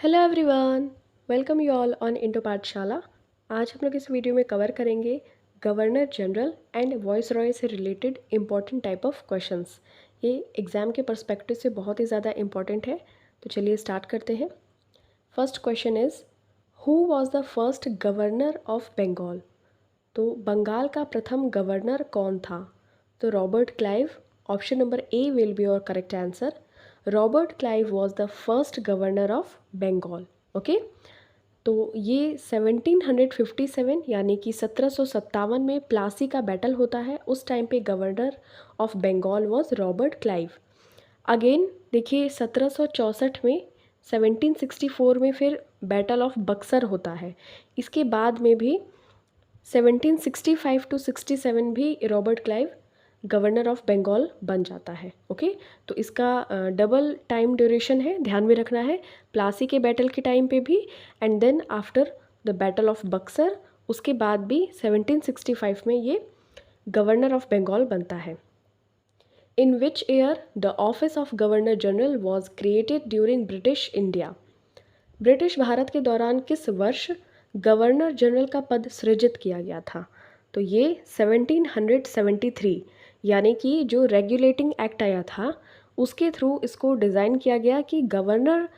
Hello everyone, welcome you all on Indo Pathshala. आज हम लोग इस वीडियो में कवर करेंगे governor general and viceroy से related important type of questions. ये एग्ज़ाम के पर्सपेक्टिव से बहुत ही ज़्यादा इम्पॉर्टेंट है। तो चलिए स्टार्ट करते हैं। First question is, who was the first governor of Bengal? तो बंगाल का प्रथम गवर्नर कौन था? तो Robert Clive. Option number A will be your correct answer. Robert Clive was the first governor of Bengal. Okay, तो ये 1757 यानी कि 1757 में प्लासी का बैटल होता है। उस टाइम पे governor of Bengal was Robert Clive. Again देखिए 1764 में 1764 में फिर बैटल ऑफ बक्सर होता है। इसके बाद में भी 1765 टू 67 भी Robert Clive governor of Bengal बन जाता है। ओके, तो इसका डबल टाइम ड्यूरेशन है, ध्यान में रखना है। प्लासी के बैटल के टाइम पे भी and then after the battle of Buxar, उसके बाद भी 1765 में ये गवर्नर ऑफ बंगाल बनता है। In which year the office of governor general was created during British India? British Bharat के दौरान किस वर्ष गवर्नर जनरल का पद सृजित किया गया था? तो ये 1773 यानी कि जो रेगुलेटिंग एक्ट आया था उसके थ्रू इसको डिज़ाइन किया गया कि गवर्नर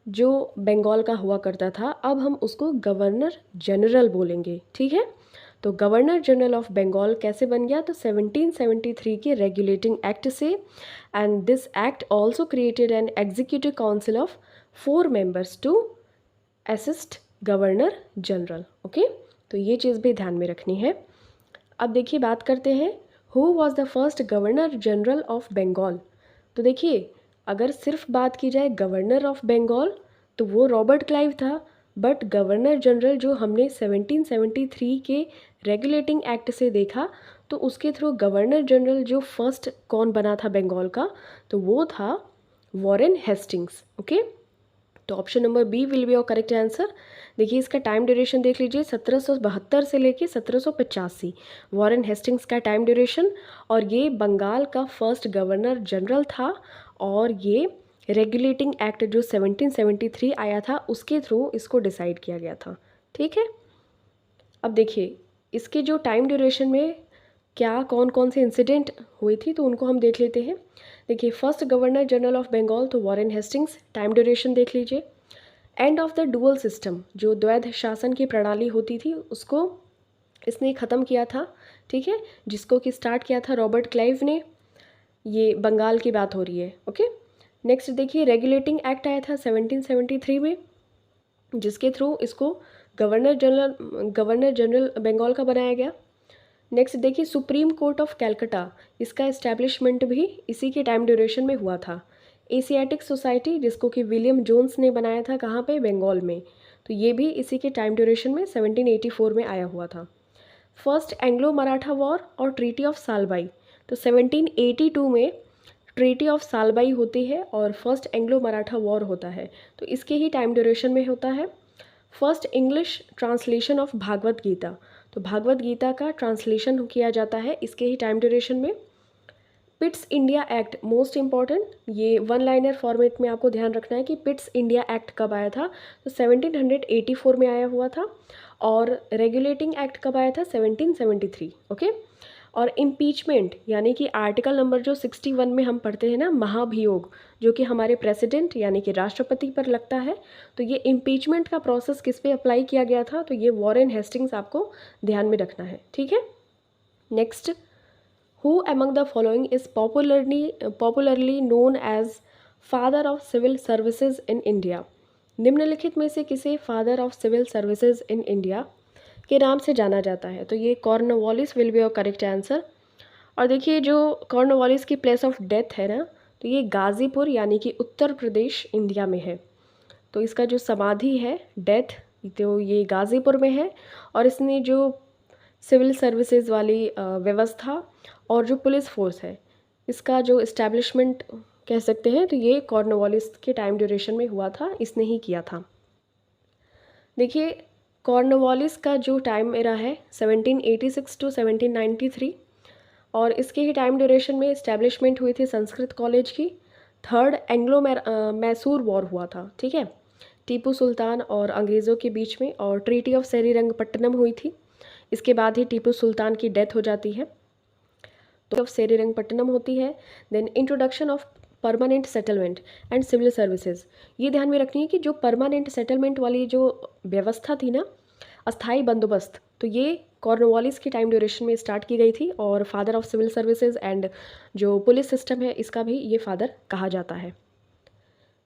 जो बंगाल का हुआ करता था अब हम उसको गवर्नर जनरल बोलेंगे। ठीक है, तो गवर्नर जनरल ऑफ बंगाल कैसे बन गया? तो 1773 के रेगुलेटिंग एक्ट से। And this act also created an executive council of 4 members to assist governor general. Okay, तो ये चीज़ भी ध्यान में रखनी है। अब देखिए बात करते हैं, who was the first governor general of Bengal? तो देखिए अगर सिर्फ बात की जाए गवर्नर ऑफ बंगाल तो वो रॉबर्ट क्लाइव था। बट गवर्नर जनरल जो हमने 1773 के रेगुलेटिंग एक्ट से देखा तो उसके थ्रू गवर्नर जनरल जो फर्स्ट कौन बना था बंगाल का, तो वो था वॉरेन हेस्टिंग्स। ओके, तो option number B will be your correct answer. देखिए इसका टाइम ड्यूरेशन देख लीजिए, 1772 से लेके 1785 वॉरेन हेस्टिंग्स का टाइम ड्यूरेशन। और ये बंगाल का फर्स्ट गवर्नर जनरल था और ये रेगुलेटिंग एक्ट जो 1773 आया था उसके थ्रू इसको डिसाइड किया गया था। ठीक है, अब देखिए इसके जो टाइम ड्यूरेशन में क्या कौन कौन से इंसिडेंट हुई थी तो उनको हम देख लेते हैं। देखिए first governor general of Bengal तो वॉरेन हेस्टिंग्स, टाइम ड्यूरेशन देख लीजिए। End of the dual system, जो द्वैध शासन की प्रणाली होती थी उसको इसने ख़त्म किया था। ठीक है, जिसको कि स्टार्ट किया था रॉबर्ट क्लाइव ने। ये बंगाल की बात हो रही है। ओके, नेक्स्ट देखिए रेगुलेटिंग एक्ट आया था 1773 में जिसके थ्रू इसको गवर्नर जनरल बंगाल का बनाया गया। नेक्स्ट देखिए सुप्रीम कोर्ट ऑफ कैलकटा, इसका इस्टेब्लिशमेंट भी इसी के टाइम ड्यूरेशन में हुआ था। एशियाटिक सोसाइटी जिसको कि विलियम जोन्स ने बनाया था, कहाँ पे? बंगाल में। तो ये भी इसी के टाइम ड्यूरेशन में 1784 में आया हुआ था। फर्स्ट एंग्लो मराठा वॉर और ट्रीटी ऑफ सालबाई, तो 1782 में ट्रीटी ऑफ सालबाई होती है और फर्स्ट एंग्लो मराठा वॉर होता है, तो इसके ही टाइम ड्यूरेशन में होता है। First English translation of Bhagavad Gita, तो भागवत गीता का ट्रांसलेशन किया जाता है इसके ही टाइम ड्यूरेशन में। Pitt's India act most important, ये वन लाइनर फॉर्मेट में आपको ध्यान रखना है कि पिट्स इंडिया एक्ट कब आया था? तो 1784 में आया हुआ था। और रेगुलेटिंग एक्ट कब आया था? 1773। ओके, और इम्पीचमेंट यानी कि आर्टिकल नंबर जो 61 में हम पढ़ते हैं ना, महाभियोग, जो कि हमारे प्रेसिडेंट यानी कि राष्ट्रपति पर लगता है, तो ये इम्पीचमेंट का प्रोसेस किस पे अप्लाई किया गया था? तो ये वॉरेन हेस्टिंग्स आपको ध्यान में रखना है। ठीक है, next, who among the following is popularly known as father of civil services in India? निम्नलिखित में से किसे father of civil services in India के नाम से जाना जाता है? तो ये Cornwallis will be your correct answer. और देखिए जो कॉर्नवालिस की प्लेस ऑफ डेथ है ना, तो ये गाज़ीपुर यानी कि उत्तर प्रदेश इंडिया में है। तो इसका जो समाधि है, डेथ, तो ये गाज़ीपुर में है। और इसने जो सिविल सर्विसेज वाली व्यवस्था और जो पुलिस फोर्स है इसका जो इस्टेब्लिशमेंट कह सकते हैं, तो ये कॉर्नवालिस के टाइम ड्यूरेशन में हुआ था, इसने ही किया था। देखिए कॉर्नवालिस का जो टाइम एरा है 1786 टू 1793 और इसके ही टाइम ड्यूरेशन में इस्टेब्लिशमेंट हुई थी संस्कृत कॉलेज की। थर्ड एंग्लो मैसूर वॉर हुआ था। ठीक है, टीपू सुल्तान और अंग्रेज़ों के बीच में, और ट्रीटी ऑफ सेरीरंगपट्टनम हुई थी। इसके बाद ही टीपू सुल्तान की डेथ हो जाती है। तो ऑफ सेरीरंगपट्टनम होती है। Then introduction of permanent settlement and civil services. ये ध्यान में रखनी है कि जो परमानेंट सेटलमेंट वाली जो व्यवस्था थी ना, अस्थाई बंदोबस्त, तो ये कॉर्नवालिस की टाइम ड्यूरेशन में स्टार्ट की गई थी। और father of civil services and जो पुलिस सिस्टम है इसका भी ये फादर कहा जाता है।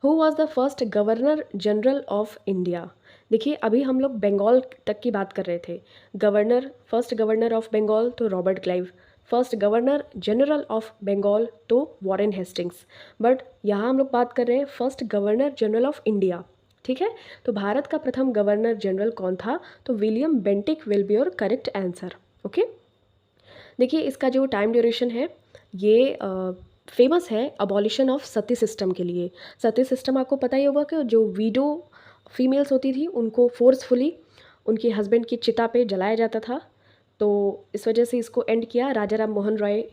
Who was the first governor general of India. देखिए अभी हम लोग बंगाल तक की बात कर रहे थे। Governor, first governor of Bengal तो Robert Clive, first governor general of Bengal तो वॉरेन हेस्टिंग्स। बट यहाँ हम लोग बात कर रहे हैं first governor general of India. ठीक है, तो भारत का प्रथम गवर्नर जनरल कौन था? तो William Bentinck will be your correct answer. Okay, देखिए इसका जो टाइम ड्यूरेशन है ये फेमस है अबॉलिशन ऑफ सती सिस्टम के लिए। सती सिस्टम आपको पता ही होगा कि जो वीडो फीमेल्स होती थी उनको फोर्सफुली उनके हस्बैंड की चिता पे जलाया जाता था। तो इस वजह से इसको एंड किया। राजा राम मोहन रॉय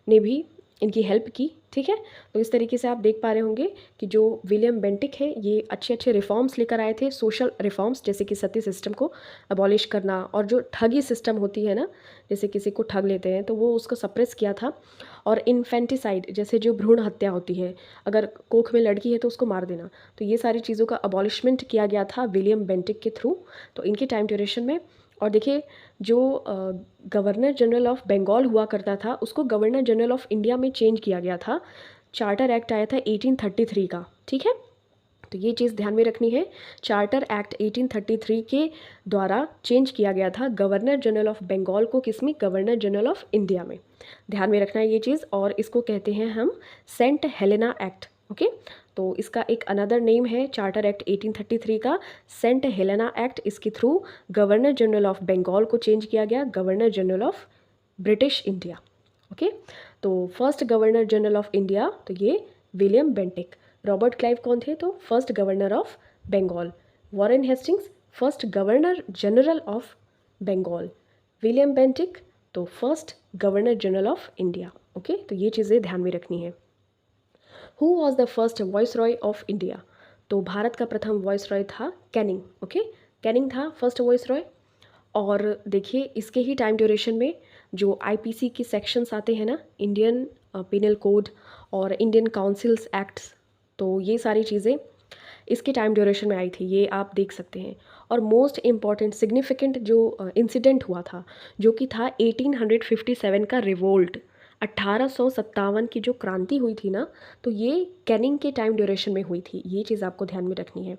ने भी इनकी हेल्प की। ठीक है, तो इस तरीके से आप देख पा रहे होंगे कि जो विलियम बेंटिक है ये अच्छे अच्छे रिफॉर्म्स लेकर आए थे, सोशल रिफॉर्म्स, जैसे कि सती सिस्टम को अबॉलिश करना, और जो ठगी सिस्टम होती है ना, जैसे किसी को ठग लेते हैं तो वो उसको सप्रेस किया था। और इन्फेंटिसाइड, जैसे जो भ्रूण हत्या होती है, अगर कोख में लड़की है तो उसको मार देना, तो ये सारी चीज़ों का अबॉलिशमेंट किया गया था विलियम बेंटिक के थ्रू, तो इनके टाइम ड्यूरेशन में। और देखिए जो गवर्नर जनरल ऑफ बंगाल हुआ करता था उसको गवर्नर जनरल ऑफ इंडिया में चेंज किया गया था। चार्टर एक्ट आया था 1833 का। ठीक है, तो ये चीज़ ध्यान में रखनी है। चार्टर एक्ट 1833 के द्वारा चेंज किया गया था गवर्नर जनरल ऑफ बंगाल को, किसमें? गवर्नर जनरल ऑफ इंडिया में। ध्यान में रखना है ये चीज़, और इसको कहते हैं हम सेंट हेलेना एक्ट। ओके, तो इसका एक another name charter act 1833 का, सेंट हेलेना एक्ट। इसके through governor general of Bengal को चेंज किया गया governor general of British India. Okay, तो first governor general of India तो ये विलियम बेंटिक। रॉबर्ट क्लाइव कौन थे? तो first governor of Bengal. Warren Hastings first governor general of Bengal. William Bentinck तो first governor general of India. Okay, तो ये चीज़ें ध्यान में रखनी है। Who was the first viceroy of India. तो भारत का प्रथम वॉइस रॉय था कैनिंग। ओके, कैनिंग था फर्स्ट वॉइस रॉय। और देखिए इसके ही टाइम ड्यूरेशन में जो आईपीसी के सेक्शंस आते हैं ना, इंडियन पिनल कोड और इंडियन काउंसिल्स एक्ट्स, तो ये सारी चीज़ें इसके टाइम ड्यूरेशन में आई थी, ये आप देख सकते हैं। और मोस्ट इम्पॉर्टेंट सिग्निफिकेंट जो इंसिडेंट हुआ था, जो कि था 1857 का रिवोल्ट, 1857 की जो क्रांति हुई थी ना, तो ये कैनिंग के टाइम ड्यूरेशन में हुई थी। ये चीज़ आपको ध्यान में रखनी है,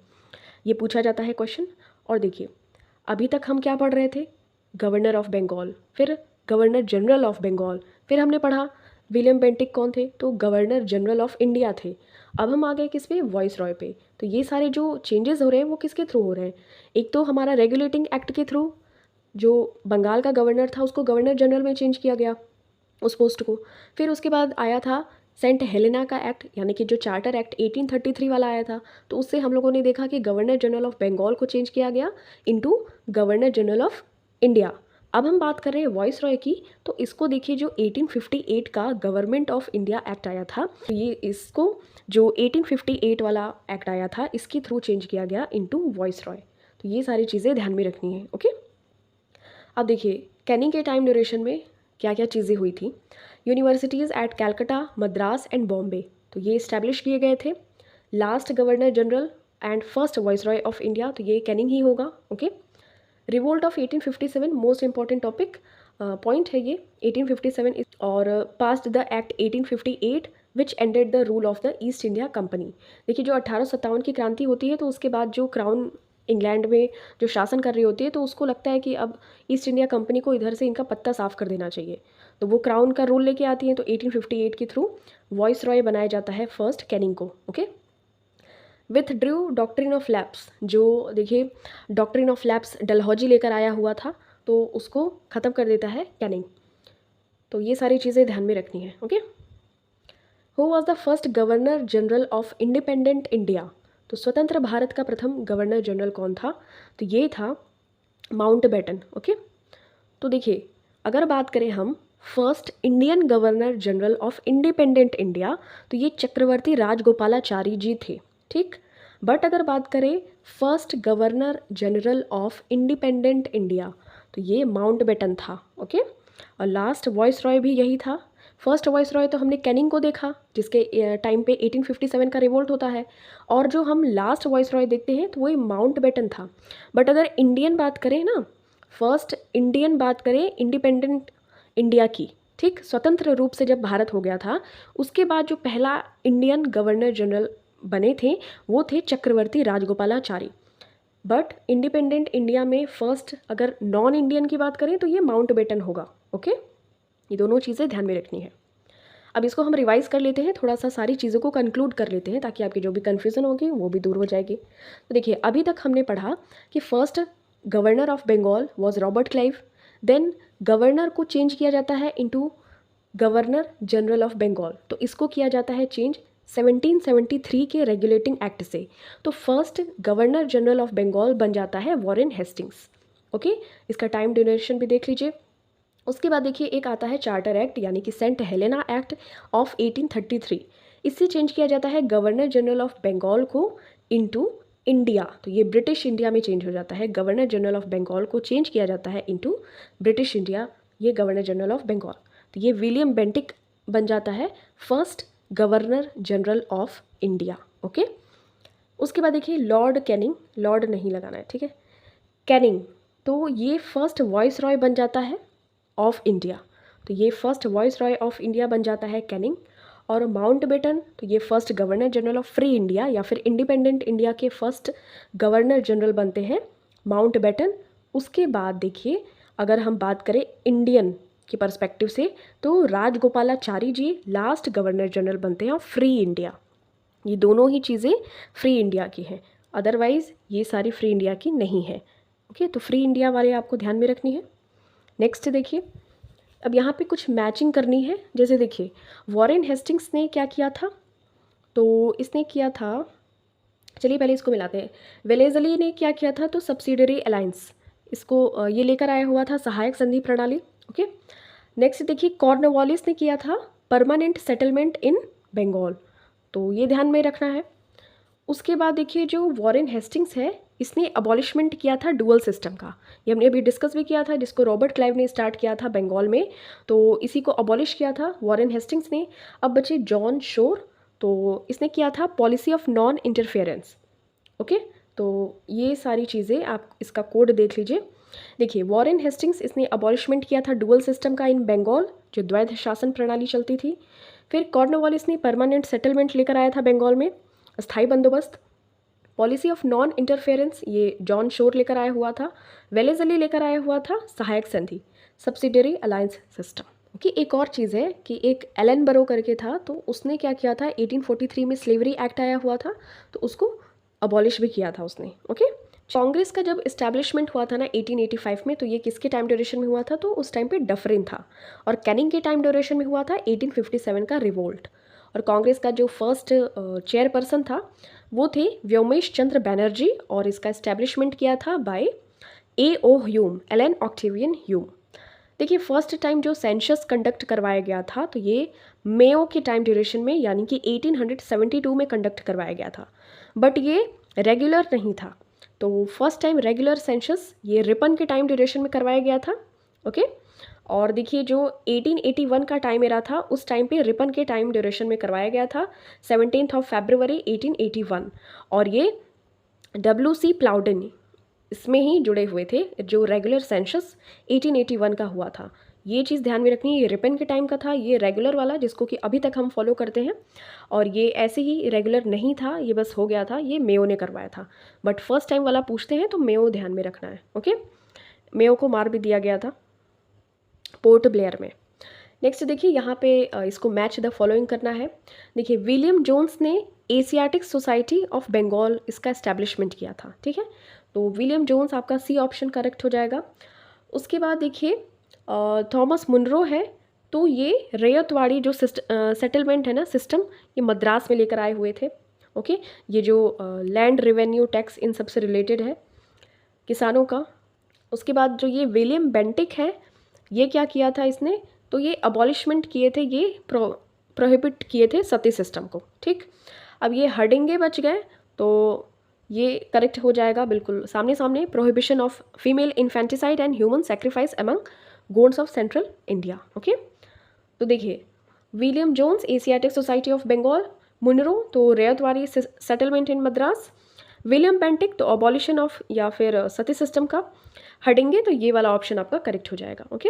ये पूछा जाता है क्वेश्चन। और देखिए अभी तक हम क्या पढ़ रहे थे? गवर्नर ऑफ बंगाल, फिर गवर्नर जनरल ऑफ बंगाल, फिर हमने पढ़ा विलियम बेंटिक कौन थे? तो गवर्नर जनरल ऑफ इंडिया थे। अब हम आ गए किस पे? वॉइस रॉय पे। तो ये सारे जो चेंजेस हो रहे हैं वो किसके थ्रू हो रहे हैं? एक तो हमारा रेगुलेटिंग एक्ट के थ्रू, जो बंगाल का गवर्नर था उसको गवर्नर जनरल में चेंज किया गया उस पोस्ट को। फिर उसके बाद आया था सेंट हेलेना का एक्ट, यानी कि जो चार्टर एक्ट 1833 वाला आया था, तो उससे हम लोगों ने देखा कि गवर्नर जनरल ऑफ बंगाल को चेंज किया गया into governor general of India. अब हम बात कर रहे हैं वॉइस रॉय की, तो इसको देखिए जो 1858 का गवर्नमेंट ऑफ इंडिया एक्ट आया था, तो ये इसको जो 1858 वाला एक्ट आया था इसके थ्रू चेंज किया गया इनटू वॉइस रॉय। तो ये सारी चीज़ें ध्यान में रखनी है। ओके, अब देखिए कैनिंग के टाइम ड्यूरेशन में क्या क्या चीज़ें हुई थी। Universities at Calcutta, Madras and Bombay, तो ये इस्टेब्लिश किए गए थे। Last governor general and first viceroy of India, तो ये कैनिंग ही होगा। Okay, revolt of 1857 most important topic point है ये 1857। और passed the act 1858 which ended the rule of the East India Company. देखिए जो 1857 की क्रांति होती है तो उसके बाद जो क्राउन इंग्लैंड में जो शासन कर रही होती है, तो उसको लगता है कि अब ईस्ट इंडिया कंपनी को इधर से इनका पत्ता साफ कर देना चाहिए, तो वो क्राउन का रूल लेके आती है। तो 1858 के थ्रू वॉइस रॉय बनाया जाता है फर्स्ट कैनिंग को। Okay, with Drew doctrine of lapse, जो देखिए डॉक्ट्रिन ऑफ लैप्स डलहौजी लेकर आया हुआ था, तो उसको ख़त्म कर देता है कैनिंग। तो ये सारी चीज़ें ध्यान में रखनी है। Okay, who was the first governor general of independent India. तो स्वतंत्र भारत का प्रथम गवर्नर जनरल कौन था? तो ये था माउंटबेटन। ओके, तो देखिए अगर बात करें हम first Indian governor general of independent India, तो ये चक्रवर्ती राजगोपालाचारी जी थे। ठीक, बट अगर बात करें first governor general of independent India, तो ये माउंटबेटन था। ओके, और लास्ट वॉइस रॉय भी यही था। फर्स्ट वॉइस रॉय तो हमने कैनिंग को देखा, जिसके टाइम पे 1857 का रिवोल्ट होता है, और जो हम लास्ट वॉइस रॉय देखते हैं तो वही माउंटबेटन था। बट अगर इंडियन बात करें ना, फर्स्ट इंडियन बात करें इंडिपेंडेंट इंडिया की, ठीक, स्वतंत्र रूप से जब भारत हो गया था, उसके बाद जो पहला इंडियन गवर्नर जनरल बने थे वो थे चक्रवर्ती राजगोपालाचारी। बट इंडिपेंडेंट इंडिया में फर्स्ट अगर नॉन इंडियन की बात करें तो ये माउंटबेटन होगा। ओके, ये दोनों चीज़ें ध्यान में रखनी है। अब इसको हम रिवाइज कर लेते हैं, थोड़ा सा सारी चीज़ों को कंक्लूड कर लेते हैं ताकि आपकी जो भी कन्फ्यूज़न होगी वो भी दूर हो जाएगी। तो देखिए, अभी तक हमने पढ़ा कि first governor of Bengal was Robert Clive, then governor को चेंज किया जाता है into governor general of Bengal, तो इसको किया जाता है चेंज 1773 के रेगुलेटिंग एक्ट से। तो first governor general of Bengal बन जाता है वॉरेन हेस्टिंग्स। ओके, इसका टाइम ड्यूरेशन भी देख लीजिए। उसके बाद देखिए एक आता है चार्टर एक्ट, यानी कि सेंट हेलेना एक्ट ऑफ 1833। इससे चेंज किया जाता है गवर्नर जनरल ऑफ बंगाल को इनटू इंडिया, तो ये ब्रिटिश इंडिया में चेंज हो जाता है। गवर्नर जनरल ऑफ बंगाल को चेंज किया जाता है इनटू ब्रिटिश इंडिया, ये गवर्नर जनरल ऑफ बंगाल। तो ये विलियम बेंटिक बन जाता है first governor general of India. Okay, उसके बाद देखिए लॉर्ड कैनिंग, लॉर्ड नहीं लगाना है, ठीक है, कैनिंग, तो ये फर्स्ट वॉइस रॉय बन जाता है ऑफ इंडिया, तो ये first viceroy of India बन जाता है कैनिंग। और माउंटबेटन, तो ये first governor general of free India या फिर इंडिपेंडेंट इंडिया के फर्स्ट गवर्नर जनरल बनते हैं माउंटबेटन। उसके बाद देखिए अगर हम बात करें इंडियन की पर्सपेक्टिव से, तो राजगोपालाचारी जी लास्ट गवर्नर जनरल बनते हैं ऑफ फ्री इंडिया। ये दोनों ही चीज़ें फ्री इंडिया की हैं, अदरवाइज़ ये सारी फ्री इंडिया की नहीं है। ओके, तो फ्री इंडिया वाले आपको ध्यान में रखनी है। नेक्स्ट देखिए, अब यहाँ पे कुछ मैचिंग करनी है। जैसे देखिए वॉरेन हेस्टिंग्स ने क्या किया था, तो इसने किया था, चलिए पहले इसको मिलाते हैं। वेलेज़ली ने क्या किया था, तो सब्सिडरी अलायंस, इसको ये लेकर आया हुआ था सहायक संधि प्रणाली। ओके, नेक्स्ट देखिए कॉर्नवालिस ने किया था परमानेंट सेटलमेंट इन बंगाल, तो ये ध्यान में रखना है। उसके बाद देखिए जो वॉरेन हेस्टिंग्स है, इसने अबॉलिशमेंट किया था डुअल सिस्टम का, ये हमने अभी डिस्कस भी किया था, जिसको रॉबर्ट क्लाइव ने स्टार्ट किया था बंगाल में, तो इसी को अबॉलिश किया था वॉरेन हेस्टिंग्स ने। अब बचे जॉन शोर, तो इसने किया था policy of non interference. Okay, तो ये सारी चीज़ें आप इसका कोड देख लीजिए। देखिए वॉरेन हेस्टिंग्स, इसने अबॉलिशमेंट किया था डुअल सिस्टम का इन बंगाल, जो द्वैध शासन प्रणाली चलती थी। फिर कॉर्नवालिस ने परमानेंट सेटलमेंट लेकर आया था बंगाल में, अस्थायी बंदोबस्त। पॉलिसी ऑफ नॉन इंटरफेरेंस ये जॉन शोर लेकर आया हुआ था। वेलेज़ली लेकर आया हुआ था सहायक संधि, सब्सिडरी अलायंस सिस्टम। ओके, एक और चीज़ है कि एक एलन बरो करके था, तो उसने क्या किया था, 1843 में स्लेवरी एक्ट आया हुआ था, तो उसको अबॉलिश भी किया था उसने। ओके, कांग्रेस का जब इस्टेब्लिशमेंट हुआ था ना 1885 में, तो ये किसके टाइम ड्यूरेशन में हुआ था, तो उस टाइम पे डफरिन था। और कैनिंग के टाइम ड्यूरेशन में हुआ था 1857 का रिवोल्ट। और कांग्रेस का जो फर्स्ट चेयरपर्सन था वो थे व्योमेश चंद्र बैनर्जी, और इसका इस्टेब्लिशमेंट किया था by A.O. Hume, Allan Octavian Hume. देखिए फर्स्ट टाइम जो सेंसस कंडक्ट करवाया गया था, तो ये मेयो के टाइम ड्यूरेशन में, यानी कि 1872 में कंडक्ट करवाया गया था, बट ये रेगुलर नहीं था। तो फर्स्ट टाइम रेगुलर सेंसस ये रिपन के टाइम ड्यूरेशन में करवाया गया था। ओके, और देखिए जो 1881 का टाइम एरा था, उस टाइम पे रिपन के टाइम ड्यूरेशन में करवाया गया था 17 फरवरी 1881। और ये W.C. प्लाउडन इसमें ही जुड़े हुए थे, जो रेगुलर सेंसस 1881 का हुआ था। ये चीज़ ध्यान में रखनी है, ये रिपन के टाइम का था, ये रेगुलर वाला जिसको कि अभी तक हम फॉलो करते हैं। और ये ऐसे ही रेगुलर नहीं था, ये बस हो गया था, ये मेयो ने करवाया था। बट फर्स्ट टाइम वाला पूछते हैं तो मेयो ध्यान में रखना है। ओके, मेयो को मार भी दिया गया था पोर्ट ब्लेयर में। नेक्स्ट देखिए यहाँ पे इसको मैच द फॉलोइंग करना है। देखिए विलियम जोन्स ने एशियाटिक सोसाइटी ऑफ बंगाल इसका इस्टेब्लिशमेंट किया था, ठीक है, तो विलियम जोन्स आपका सी ऑप्शन करेक्ट हो जाएगा। उसके बाद देखिए थॉमस मुनरो है, तो ये रैयतवाड़ी जो सेटलमेंट है ना सिस्टम, ये मद्रास में लेकर आए हुए थे। ओके, ये जो लैंड रेवेन्यू टैक्स इन सब से रिलेटेड है किसानों का। उसके बाद जो ये विलियम बेंटिक है, ये क्या किया था इसने, तो ये अबॉलिशमेंट किए थे, ये प्रोहिबिट किए थे सती सिस्टम को। ठीक, अब ये हर्डिंगे बच गए, तो ये करेक्ट हो जाएगा बिल्कुल सामने सामने। Prohibition of female infanticide and human sacrifice among Gonds of central India. Okay, तो देखिए William Jones, Asiatic society of Bengal. Munro, तो Ryotwari settlement in Madras. William Bentinck, तो अबॉलिशन ऑफ या फिर सती सिस्टम का। हडिंगे, तो ये वाला ऑप्शन आपका करेक्ट हो जाएगा। ओके,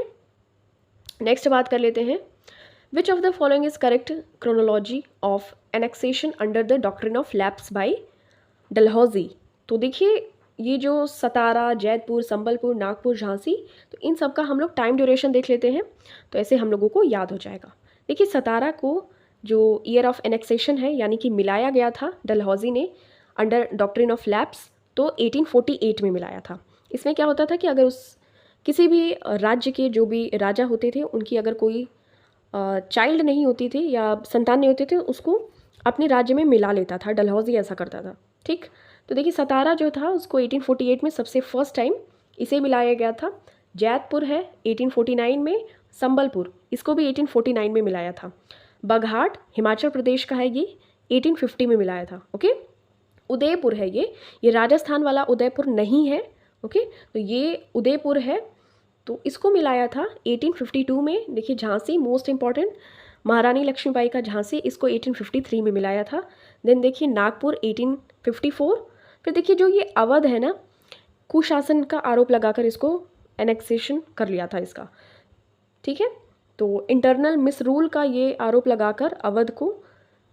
नेक्स्ट बात कर लेते हैं। Which of the following is correct chronology of annexation under the doctrine of lapse by Dalhousie. तो देखिए ये जो सतारा, जैतपुर, संबलपुर, नागपुर, झांसी, तो इन सब का हम लोग टाइम ड्यूरेशन देख लेते हैं, तो ऐसे हम लोगों को याद हो जाएगा। देखिए सतारा को जो ईयर ऑफ एनेक्सेशन है यानी कि मिलाया गया था डलहौजी ने अंडर डॉक्ट्रिन ऑफ लैप्स, तो 1848 में मिलाया था। इसमें क्या होता था कि अगर उस किसी भी राज्य के जो भी राजा होते थे उनकी अगर कोई चाइल्ड नहीं होती थी या संतान नहीं होते थे, उसको अपने राज्य में मिला लेता था। डलहौजी ऐसा करता था। ठीक, तो देखिए सतारा जो था उसको 1848 में सबसे फर्स्ट टाइम इसे मिलाया गया था। जैतपुर है 1849 में। संबलपुर इसको भी 1849 में मिलाया था। बघाट हिमाचल प्रदेश का है, ये 1850 में मिलाया था। ओके, उदयपुर है ये राजस्थान वाला उदयपुर नहीं है। ओके, तो ये उदयपुर है, तो इसको मिलाया था 1852 में। देखिए झांसी मोस्ट इंपॉर्टेंट, महारानी लक्ष्मीबाई का झांसी, इसको 1853 में मिलाया था। देन देखिए नागपुर 1854। फिर देखिए जो ये अवध है ना, कुशासन का आरोप लगाकर इसको एनेक्सेशन कर लिया था इसका। ठीक है, तो इंटरनल मिसरूल का ये आरोप लगाकर अवध को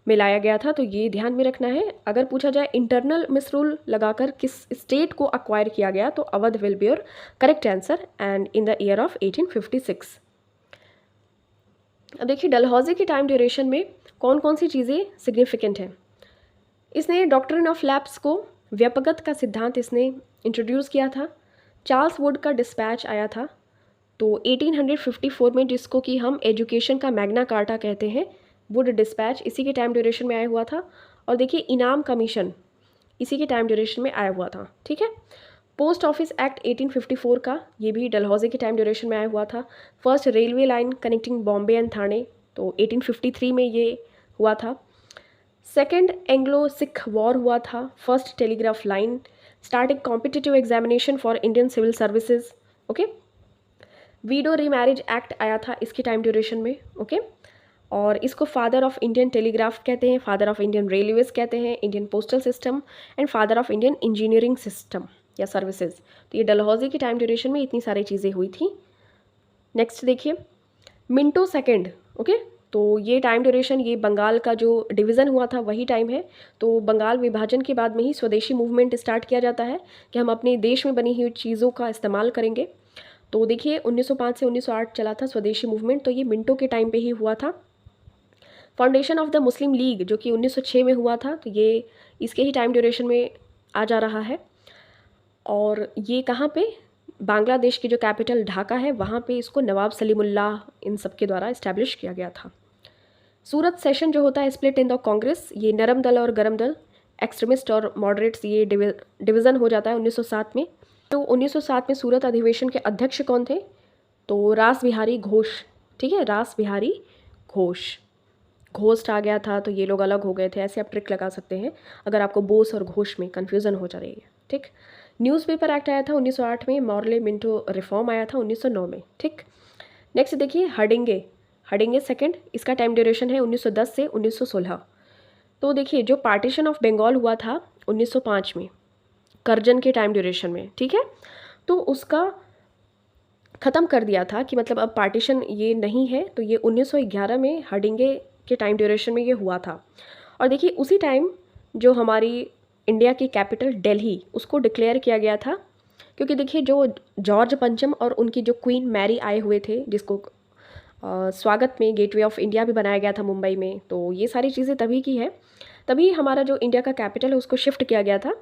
मिलाया गया था, तो ये ध्यान में रखना है। अगर पूछा जाए इंटरनल मिसरूल लगाकर किस स्टेट को अक्वायर किया गया, तो Awadh will be your correct answer and in the year of 1856। अब देखिए डलहौजी की टाइम ड्यूरेशन में कौन कौन सी चीज़ें सिग्निफिकेंट हैं। इसने डॉक्ट्रिन ऑफ लैप्स को, व्यापकत का सिद्धांत इसने इंट्रोड्यूस किया था। चार्ल्स वुड का डिस्पैच आया था, तो 1854 में, जिसको कि हम एजुकेशन का मैग्ना कार्टा कहते हैं, वुड डिस्पैच इसी के टाइम ड्यूरेशन में आया हुआ था। और देखिए इनाम कमीशन इसी के टाइम ड्यूरेशन में आया हुआ था। ठीक है, पोस्ट ऑफिस एक्ट 1854 का, ये भी डलहौजी के टाइम ड्यूरेशन में आया हुआ था। First railway line connecting Bombay and Thane, तो 1853 में ये हुआ था। सेकेंड एंग्लो सिख वॉर हुआ था। First telegraph line, starting competitive examination for Indian civil services. Okay, widow remarriage act आया था इसकी टाइम ड्यूरेशन में। ओके, और इसको फादर ऑफ इंडियन टेलीग्राफ कहते हैं, फादर ऑफ इंडियन रेलवेज कहते हैं, Indian postal system and father of Indian engineering system या सर्विसेज। तो ये डलहौजी की टाइम ड्यूरेशन में इतनी सारी चीज़ें हुई थी। नेक्स्ट देखिए मिंटो सेकेंड। ओके, तो ये टाइम ड्यूरेशन, ये बंगाल का जो डिवीज़न हुआ था वही टाइम है। तो बंगाल विभाजन के बाद में ही स्वदेशी मूवमेंट स्टार्ट किया जाता है कि हम अपने देश में बनी हुई चीज़ों का इस्तेमाल करेंगे। तो देखिए 1905 से 1908 चला था स्वदेशी मूवमेंट, तो ये मिंटो के टाइम पे ही हुआ था। Foundation of the Muslim league जो कि 1906 में हुआ था, तो ये इसके ही टाइम ड्यूरेशन में आ जा रहा है। और ये कहाँ पे, बांग्लादेश की जो कैपिटल ढाका है वहाँ पे इसको नवाब सलीमुल्लाह इन सब के द्वारा इस्टेब्लिश किया गया था। सूरत सेशन जो होता है स्प्लिट इन द कांग्रेस, ये नरम दल और गरम दल, एक्सट्रीमिस्ट और मॉडरेट्स, ये डिवीज़न हो जाता है 1907 में। तो 1907 में सूरत अधिवेशन के अध्यक्ष कौन थे, तो रास बिहारी घोष। ठीक है, रास बिहारी घोष, घोस्ट आ गया था तो ये लोग अलग हो गए थे, ऐसे आप ट्रिक लगा सकते हैं अगर आपको बोस और घोष में कन्फ्यूज़न हो जा रही है। ठीक, न्यूज़पेपर एक्ट आया था 1908 में। मॉर्ले मिंटो रिफॉर्म आया था 1909 में। ठीक, नेक्स्ट देखिए हडिंगे, हडिंगे सेकंड, इसका टाइम ड्यूरेशन है 1910 से 1916। तो देखिए जो पार्टीशन ऑफ बंगाल हुआ था 1905 में करजन के टाइम ड्यूरेशन में, ठीक है, तो उसका ख़त्म कर दिया था कि मतलब अब पार्टीशन ये नहीं है, तो ये 1911 में हडिंगे के टाइम ड्यूरेशन में ये हुआ था। और देखिए उसी टाइम जो हमारी इंडिया की कैपिटल दिल्ली, उसको डिक्लेयर किया गया था, क्योंकि देखिए जो जॉर्ज पंचम और उनकी जो क्वीन मैरी आए हुए थे, जिसको स्वागत में गेटवे ऑफ इंडिया भी बनाया गया था मुंबई में, तो ये सारी चीज़ें तभी की है। तभी हमारा जो इंडिया का कैपिटल है उसको शिफ्ट किया गया था।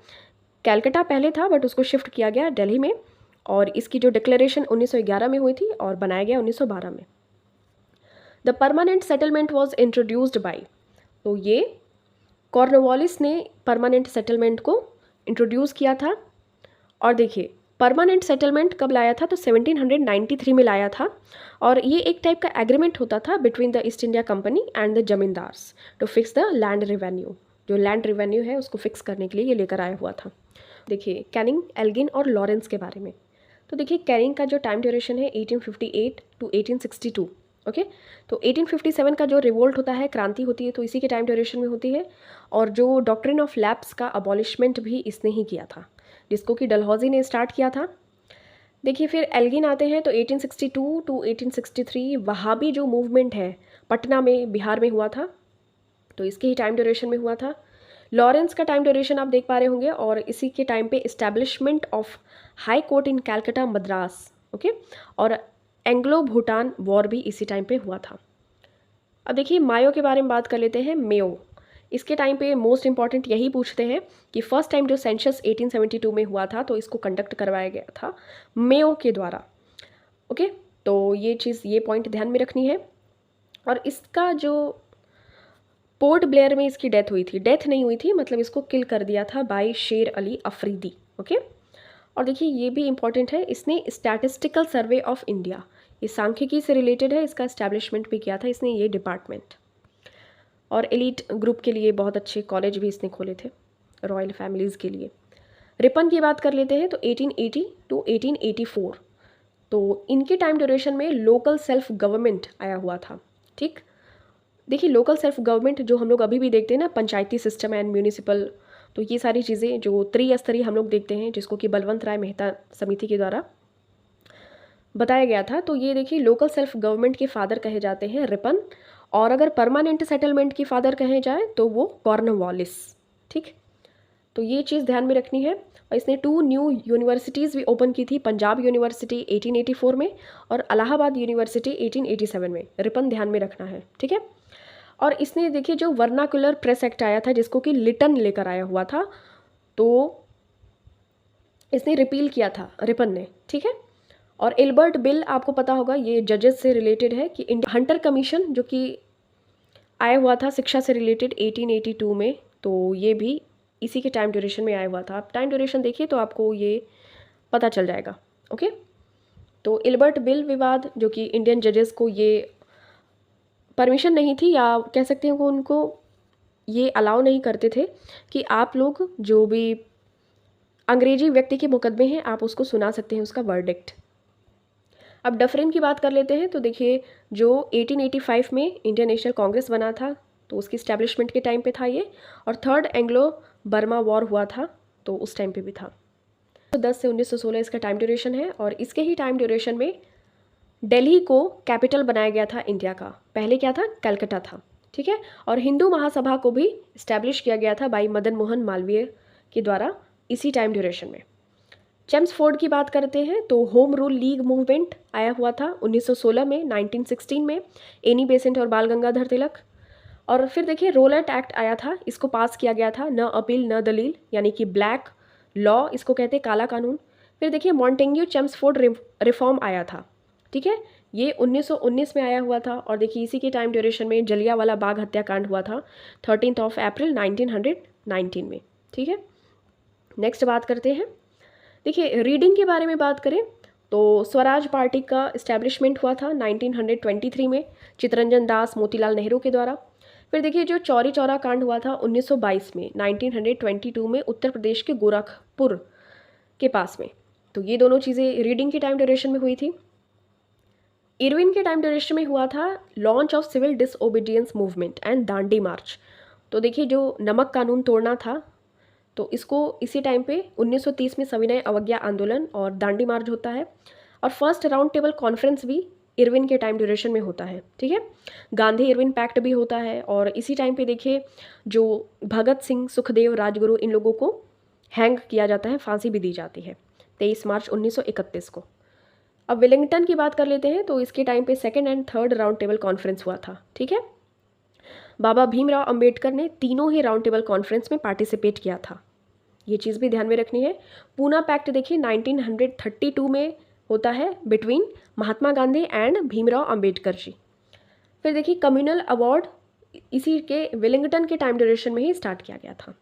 कैलकाटा पहले था बट उसको शिफ्ट किया गया दिल्ली में, और इसकी जो डिक्लेरेशन 1911 में हुई थी और बनाया गया 1912 में। The permanent settlement was introduced by, तो ये कॉर्नवालिस ने परमानेंट सेटलमेंट को इंट्रोड्यूस किया था। और देखिए परमानेंट सेटलमेंट कब लाया था, तो 1793 में लाया था, और ये एक टाइप का एग्रीमेंट होता था between the East India Company and the zamindars to fix the land revenue. जो लैंड रेवेन्यू है उसको फिक्स करने के लिए ये लेकर आया हुआ था। देखिए कैनिंग, एल्गिन और लॉरेंस के बारे में। तो देखिए कैनिंग का जो टाइम ड्यूरेशन है 1858 टू 1862, ओके। तो 1857 का जो रिवोल्ट होता है, क्रांति होती है, तो इसी के टाइम ड्यूरेशन में होती है। और जो डॉक्ट्रिन ऑफ लैप्स का अबॉलिशमेंट भी इसने ही किया था, जिसको कि डलहौजी ने स्टार्ट किया था। देखिए फिर एल्गिन आते हैं, तो 1862 टू 1863 वहाबी जो मूवमेंट है पटना में, बिहार में हुआ था, तो इसके ही टाइम ड्यूरेशन में हुआ था। लॉरेंस का टाइम ड्यूरेशन आप देख पा रहे होंगे, और इसी के टाइम पे establishment of high court in Calcutta Madras, okay. और एंग्लो भूटान वॉर भी इसी टाइम पे हुआ था। अब देखिए मायो के बारे में बात कर लेते हैं। मेयो, इसके टाइम पे मोस्ट इंपॉर्टेंट यही पूछते हैं कि फर्स्ट टाइम जो सेंसस 1872 में हुआ था, तो इसको कंडक्ट करवाया गया था मेयो के द्वारा, ओके। तो ये चीज़, ये पॉइंट ध्यान में रखनी है। और इसका जो पोर्ट ब्लेयर में इसकी डेथ हुई थी, डेथ नहीं हुई थी, मतलब इसको किल कर दिया था बाय शेर अली अफरीदी, ओके। और देखिए ये भी इंपॉर्टेंट है, इसने स्टैटिस्टिकल सर्वे ऑफ इंडिया, ये सांख्यिकी से रिलेटेड है, इसका एस्टैब्लिशमेंट भी किया था इसने, ये डिपार्टमेंट। और एलिट ग्रुप के लिए बहुत अच्छे कॉलेज भी इसने खोले थे, रॉयल फैमिलीज़ के लिए। रिपन की बात कर लेते हैं, तो 1880 टू 1884, तो इनके टाइम ड्यूरेशन में लोकल सेल्फ गवर्नमेंट आया हुआ था, ठीक। देखिए लोकल सेल्फ गवर्नमेंट जो हम लोग अभी भी देखते हैं ना, पंचायती सिस्टम एंड म्यूनिसिपल, तो ये सारी चीज़ें जो त्रिस्तरीय हम लोग देखते हैं, जिसको कि बलवंत राय मेहता समिति के द्वारा बताया गया था। तो ये देखिए लोकल सेल्फ गवर्नमेंट के फादर कहे जाते हैं रिपन, और अगर परमानेंट सेटलमेंट की फादर कहे जाए तो वो कॉर्नवालिस, ठीक। तो ये चीज़ ध्यान में रखनी है। और इसने 2 न्यू यूनिवर्सिटीज़ भी ओपन की थी, पंजाब यूनिवर्सिटी 1884 में और इलाहाबाद यूनिवर्सिटी 1887 में, रिपन ध्यान में रखना है, ठीक है। और इसने देखिए जो वर्नाकुलर प्रेस एक्ट आया था, जिसको कि लिटन लेकर आया हुआ था, तो इसने रिपील किया था रिपन ने, ठीक है। और एल्बर्ट बिल आपको पता होगा, ये जजेस से रिलेटेड है, कि हंटर कमीशन जो कि आया हुआ था शिक्षा से रिलेटेड 1882 में, तो ये भी इसी के टाइम ड्यूरेशन में आया हुआ था। आप टाइम ड्यूरेशन देखिए तो आपको ये पता चल जाएगा, ओके। तो एल्बर्ट बिल विवाद, जो कि इंडियन जजेस को ये परमिशन नहीं थी, या कह सकते हैं वो उनको ये अलाउ नहीं करते थे कि आप लोग जो भी अंग्रेजी व्यक्ति के मुकदमे हैं आप उसको सुना सकते हैं, उसका वर्डिक्ट। अब डफरिन की बात कर लेते हैं, तो देखिए जो 1885 में इंडियन नेशनल कांग्रेस बना था, तो उसकी स्टैब्लिशमेंट के टाइम पे था ये। और थर्ड एंग्लो बर्मा वॉर हुआ था, तो उस टाइम पे भी था। तो 10 से 1916 इसका टाइम ड्यूरेशन है। और इसके ही टाइम ड्यूरेशन में दिल्ली को कैपिटल बनाया गया था इंडिया का, पहले क्या था, कलकत्ता था, ठीक है। और हिंदू महासभा को भी इस्टेब्लिश किया गया था बाई मदन मोहन मालवीय के द्वारा इसी टाइम ड्यूरेशन में। चेम्सफोर्ड की बात करते हैं, तो होम रूल लीग मूवमेंट आया हुआ था 1916 में, 1916 में, एनी बेसेंट और बाल गंगाधर तिलक। और फिर देखिए रोलेट एक्ट आया था, इसको पास किया गया था, न अपील न दलील, यानी कि ब्लैक लॉ, इसको कहते हैं काला कानून। फिर देखिए मॉन्टेग्यू चेम्सफोर्ड रिफॉर्म आया था, ठीक है, ये 1919 में आया हुआ था। और देखिए इसी के टाइम ड्यूरेशन में जलियांवाला बाग हत्याकांड हुआ था 13 अप्रैल 1919 में, ठीक है। नेक्स्ट बात करते हैं, देखिए रीडिंग के बारे में बात करें तो स्वराज पार्टी का इस्टेब्लिशमेंट हुआ था 1923 में चित्तरंजन दास मोतीलाल नेहरू के द्वारा। फिर देखिए जो चौरी चौरा कांड हुआ था 1922 में, 1922 में उत्तर प्रदेश के गोरखपुर के पास में, तो ये दोनों चीज़ें रीडिंग के टाइम ड्यूरेशन में हुई थी। इरविन के टाइम ड्यूरेशन में हुआ था launch of civil disobedience movement and Dandi march. तो देखिए जो नमक कानून तोड़ना था, तो इसको इसी टाइम पे 1930 में सविनय अवज्ञा आंदोलन और दांडी मार्च होता है। और फर्स्ट राउंड टेबल कॉन्फ्रेंस भी इरविन के टाइम ड्यूरेशन में होता है, ठीक है। गांधी इरविन पैक्ट भी होता है। और इसी टाइम पे देखिए जो भगत सिंह, सुखदेव, राजगुरु, इन लोगों को हैंग किया जाता है, फांसी भी दी जाती है 23 मार्च 1931 को। अब वेलिंगटन की बात कर लेते हैं, तो इसके टाइम पे second and third round table conference हुआ था, ठीक है। बाबा भीमराव अंबेडकर ने तीनों ही राउंड टेबल कॉन्फ्रेंस में पार्टिसिपेट किया था, ये चीज़ भी ध्यान में रखनी है। पूना पैक्ट देखिए 1932 में होता है बिटवीन महात्मा गांधी एंड भीमराव अंबेडकर जी। फिर देखिए कम्युनल अवार्ड इसी के वेलिंगटन के टाइम ड्यूरेशन में ही स्टार्ट किया गया था।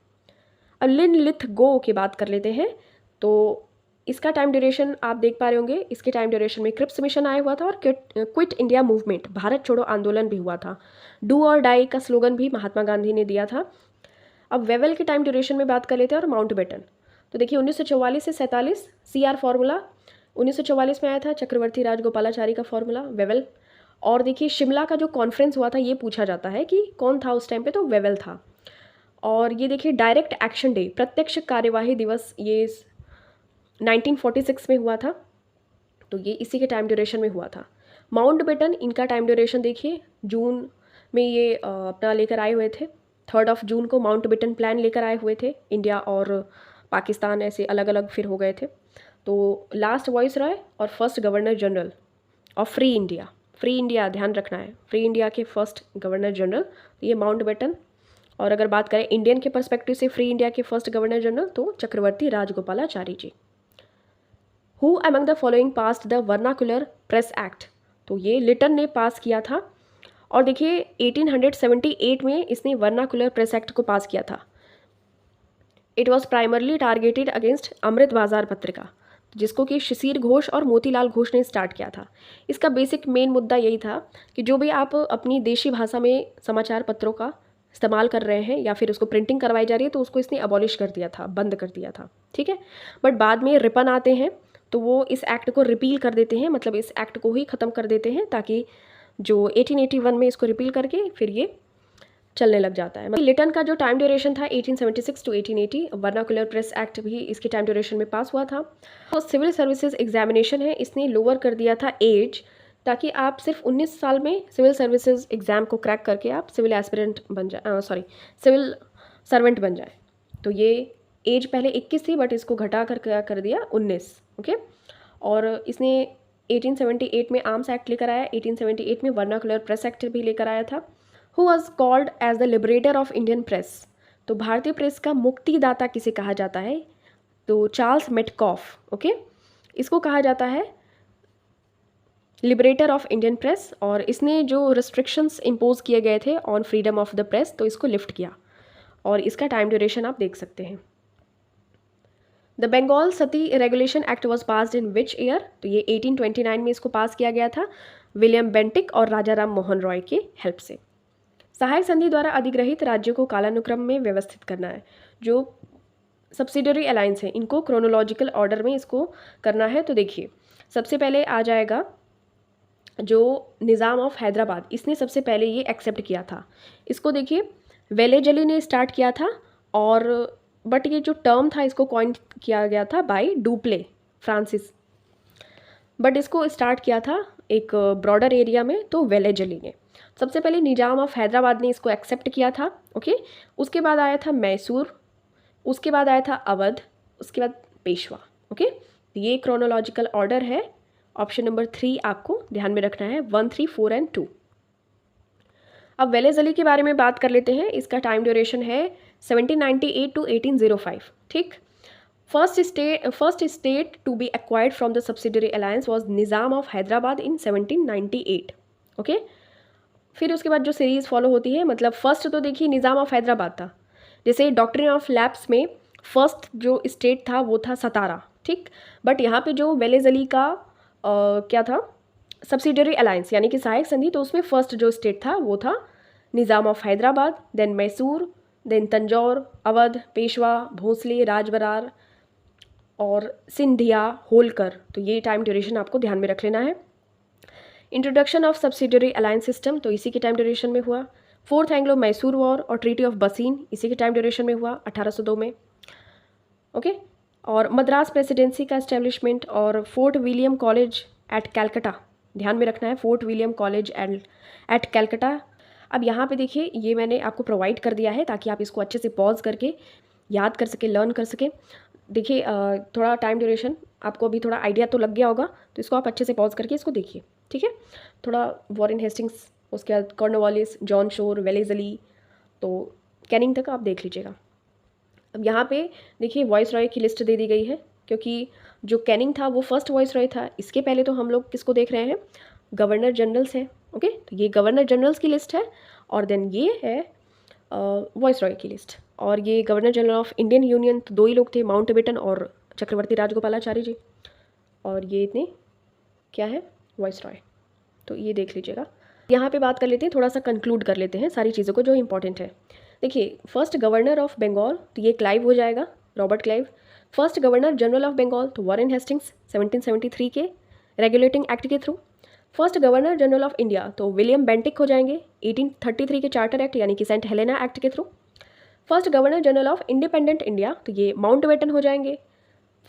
अब लिन लिथ गो की बात कर लेते हैं, तो इसका टाइम ड्यूरेशन आप देख पा रहे होंगे, इसके टाइम ड्यूरेशन में क्रिप्स मिशन आया हुआ था और क्विट इंडिया मूवमेंट, भारत छोड़ो आंदोलन भी हुआ था। डू और डाई का स्लोगन भी महात्मा गांधी ने दिया था। अब वेवेल के टाइम ड्यूरेशन में बात कर लेते हैं और माउंटबेटन। तो देखिए 1944 से 47 CR फॉर्मूला 1944 में आया था, चक्रवर्ती राजगोपालाचारी का फॉर्मूला वेवेल। और देखिए शिमला का जो कॉन्फ्रेंस हुआ था ये पूछा जाता है कि कौन था उस टाइम पे, तो वेवेल था। और ये देखिए डायरेक्ट एक्शन डे, प्रत्यक्ष कार्यवाही दिवस, ये 1946 में हुआ था, तो ये इसी के टाइम ड्यूरेशन में हुआ था। माउंटबेटन, इनका टाइम ड्यूरेशन देखिए जून में ये अपना लेकर आए हुए थे, 3 जून को माउंटबेटन प्लान लेकर आए हुए थे। इंडिया और पाकिस्तान ऐसे अलग अलग फिर हो गए थे। तो लास्ट वॉइस रॉय और first governor general of free India, free India ध्यान रखना है, फ्री इंडिया के फर्स्ट गवर्नर जनरल तो ये माउंटबेटन। और अगर बात करें इंडियन के पर्सपेक्टिव से फ्री इंडिया के फर्स्ट गवर्नर जनरल तो Chakravarti Rajagopalachari ji. Who among the following passed the vernacular press act, तो ये लिटन ने पास किया था। और देखिए 1878 में इसने वर्नाकुलर प्रेस एक्ट को पास किया था। It was primarily targeted against Amrita Bazar Patrika, जिसको कि शिशिर घोष और मोतीलाल घोष ने स्टार्ट किया था। इसका बेसिक मेन मुद्दा यही था कि जो भी आप अपनी देशी भाषा में समाचार पत्रों का इस्तेमाल कर रहे हैं या फिर उसको प्रिंटिंग करवाई जा रही है तो उसको इसने अबॉलिश कर दिया था, बंद कर दिया था, ठीक है। बट बाद में रिपन आते हैं तो वो इस एक्ट को रिपील कर देते हैं, मतलब इस एक्ट को ही ख़त्म कर देते हैं, ताकि जो 1881 में इसको रिपील करके फिर ये चलने लग जाता है। लिटन का जो टाइम ड्यूरेशन था 1876 टू 1880, वर्नाकुलर प्रेस एक्ट भी इसके टाइम ड्यूरेशन में पास हुआ था। तो सिविल सर्विसेज एग्जामिनेशन है, इसने लोअर कर दिया था एज, ताकि आप सिर्फ 19 साल में सिविल सर्विसेज एग्ज़ाम को क्रैक करके आप सिविल एस्पिरेंट बन जाए, सिविल सर्वेंट बन जाए। तो ये एज पहले 21 थी बट इसको घटा कर क्या कर दिया 19, ओके। और इसने 1878 में आर्म्स एक्ट लेकर आया, 1878 में वर्नाकुलर प्रेस एक्ट भी लेकर आया था। Who was called as the liberator of Indian press, तो भारतीय प्रेस का मुक्तिदाता किसे कहा जाता है, तो चार्ल्स मेटकॉफ, ओके, इसको कहा जाता है लिबरेटर ऑफ इंडियन प्रेस। और इसने जो रिस्ट्रिक्शंस इम्पोज किए गए थे on freedom of the press तो इसको लिफ्ट किया। और इसका टाइम ड्यूरेशन आप देख सकते हैं। The Bengal sati regulation act was passed in which year, तो ये 1829 में इसको पास किया गया था विलियम बेंटिक और राजा राम मोहन रॉय के हेल्प से। सहायक संधि द्वारा अधिग्रहित राज्यों को कालानुक्रम में व्यवस्थित करना है। जो सब्सिडरी अलायंस है इनको क्रोनोलॉजिकल ऑर्डर में इसको करना है। तो देखिए सबसे पहले आ जाएगा जो निज़ाम ऑफ हैदराबाद, इसने सबसे पहले ये एक्सेप्ट किया था। इसको देखिए वेलेजली ने स्टार्ट किया था, और बट ये जो टर्म था इसको कॉइन किया गया था बाय डुप्ले फ्रांसिस, बट इसको स्टार्ट किया था एक ब्रॉडर एरिया में तो वेलेजली ने। सबसे पहले निजाम ऑफ हैदराबाद ने इसको एक्सेप्ट किया था, ओके। उसके बाद आया था मैसूर, उसके बाद आया था अवध, उसके बाद पेशवा, ओके। ये क्रोनोलॉजिकल ऑर्डर है। ऑप्शन नंबर 3 आपको ध्यान में रखना है, 1, 3, 4 एंड 2। अब वेलेजली के बारे में बात कर लेते हैं। इसका टाइम ड्यूरेशन है 1798 टू 1805, ठीक। First state to be acquired from the subsidiary alliance was Nizam of Hyderabad in 1798, okay. फिर उसके बाद जो सीरीज़ फॉलो होती है, मतलब फर्स्ट तो देखिए निज़ाम ऑफ हैदराबाद था। जैसे डॉक्ट्रिन ऑफ लैप्स में फर्स्ट जो स्टेट था वो था सतारा, ठीक। बट यहाँ पे जो वेलेजली का क्या था सब्सिडरी अलायंस यानी कि सहायक संधि, तो उसमें फर्स्ट जो स्टेट था वो था Nizam of Hyderabad, then Mysore, then Tanjore, Awadh, Peshwa, Bhonsle, राजबरार और सिंधिया, होलकर। तो ये टाइम ड्यूरेशन आपको ध्यान में रख लेना है। Introduction of subsidiary alliance system तो इसी के टाइम ड्यूरेशन में हुआ। फोर्थ एंग्लो मैसूर वॉर और ट्रीटी ऑफ बसीन इसी के टाइम ड्यूरेशन में हुआ 1802 में, ओके। और मद्रास प्रेसिडेंसी का एस्टेब्लिशमेंट और fort William college eight Calcutta, ध्यान में रखना है, fort William college eight Calcutta. अब यहाँ पे देखिए ये मैंने आपको प्रोवाइड कर दिया है ताकि आप इसको अच्छे से पॉज करके याद कर सके, लर्न कर सके। देखिए थोड़ा टाइम ड्यूरेशन आपको अभी थोड़ा आइडिया तो लग गया होगा, तो इसको आप अच्छे से पॉज करके इसको देखिए, ठीक है। थोड़ा वॉरेन हेस्टिंग्स, उसके बाद कॉर्नवालिस, जॉन शोर, वेलेजली, तो कैनिंग तक आप देख लीजिएगा। अब यहाँ पे देखिए वॉइस रॉय की लिस्ट दे दी गई है, क्योंकि जो कैनिंग था वो फर्स्ट वॉइस रॉय था। इसके पहले तो हम लोग किसको देख रहे हैं, गवर्नर जनरल्स हैं, ओके। तो ये गवर्नर जनरल्स की लिस्ट है, और देन ये है वॉइस रॉय की लिस्ट। और ये governor general of Indian union तो 2 ही लोग थे, माउंटबेटन और चक्रवर्ती राजगोपालाचारी जी। और ये इतने क्या है, वॉइस रॉय। तो ये देख लीजिएगा। यहाँ पे बात कर लेते हैं, थोड़ा सा कंक्लूड कर लेते हैं सारी चीज़ों को जो इंपॉर्टेंट है। देखिए फर्स्ट गवर्नर ऑफ बंगाल तो ये क्लाइव हो जाएगा, Robert Clive. First governor general of Bengal तो वॉरेन हेस्टिंग्स 1773 के रेगुलेटिंग एक्ट के through. First governor general of India तो विलियम बेंटिक हो जाएंगे 1833 के चार्टर एक्ट यानी कि सेंट हेलेना एक्ट के through. First governor general of independent India तो ये माउंटबेटन हो जाएंगे।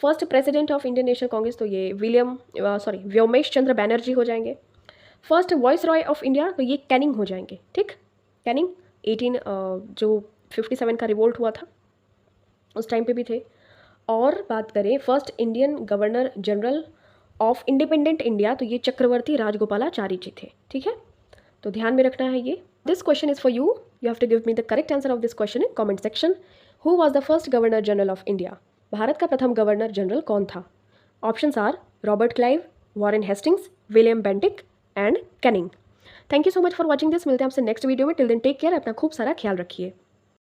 First president of Indian National Congress तो ये व्योमेश चंद्र बैनर्जी हो जाएंगे। First viceroy of India तो ये कैनिंग हो जाएंगे, ठीक। कैनिंग 57 का रिवोल्ट हुआ था उस टाइम पे भी थे। और बात करें first Indian governor general of independent India तो ये चक्रवर्ती राजगोपालाचारी जी थे, ठीक है। तो ध्यान में रखना है ये। This question is for you have to give me the correct answer of this question in comment section. Who was the first governor general of India? भारत का प्रथम गवर्नर जनरल कौन था? Options are Robert Clive, Warren Hastings, William Bentinck and Canning. Thank you so much for watching this. मिलते हैं आपसे नेक्स्ट वीडियो में। टिल देन टेक केयर, अपना खूब सारा ख्याल रखिए।